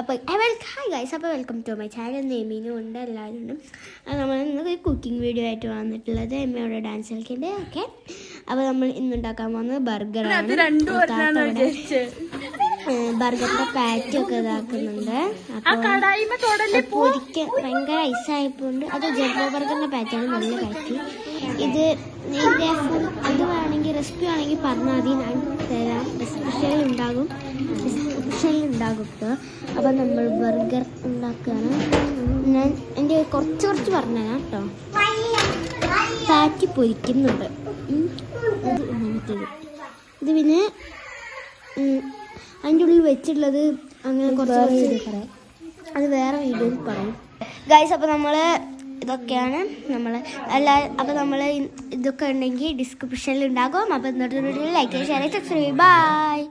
അപ്പോൾ hi guys, അപ്പോൾ welcome to my channel. നെയ്മീനും ഉണ്ട്, എല്ലാവരും ഉണ്ട്. അത് നമ്മൾ ഇന്നൊരു കുക്കിംഗ് വീഡിയോ ആയിട്ട് വന്നിട്ടുള്ളത്. എമ്മയോടെ ഡാൻസ് കളിക്കണ്ടേ. ഓക്കെ, അപ്പോൾ നമ്മൾ ഇന്നുണ്ടാക്കാൻ പോകുന്നത് ബർഗറാണ്. ബർഗറിൻ്റെ പാറ്റൊക്കെ ഇതാക്കുന്നുണ്ട്. അപ്പോൾ പൊരിക്കാൻ ഭയങ്കര ഐസായപ്പോണ്ട് അത് ജംബോ ബർഗറിൻ്റെ പാറ്റാണ്, നല്ല പാറ്റ്. ഇത് ഇതിൻ്റെ ഇത് വേണമെങ്കിൽ റെസിപ്പി വേണമെങ്കിൽ പറഞ്ഞാൽ മതി, ഞാൻ തരാം. ഡിസ്ക്രിപ്ഷനിലുണ്ടാകും കേട്ടോ. അപ്പോൾ നമ്മൾ ബർഗർ ഉണ്ടാക്കുകയാണ്. ഞാൻ എൻ്റെ കുറച്ച് പറഞ്ഞുതരാം കേട്ടോ. പാറ്റി പൊരിക്കുന്നുണ്ട്. ഇത് പിന്നെ അതിൻ്റെ ഉള്ളിൽ വെച്ചിട്ടുള്ളത് അങ്ങനെ കുറച്ച് അത് വേറെ വീഡിയോയിൽ പറയും ഗൈസ്. അപ്പോൾ നമ്മൾ ഇതൊക്കെയാണ് അപ്പോൾ നമ്മൾ ഇതൊക്കെ ഉണ്ടെങ്കിൽ ഡിസ്ക്രിപ്ഷനിൽ ഉണ്ടാകും. അപ്പോൾ ഇന്നത്തെ video like, share, subscribe. By.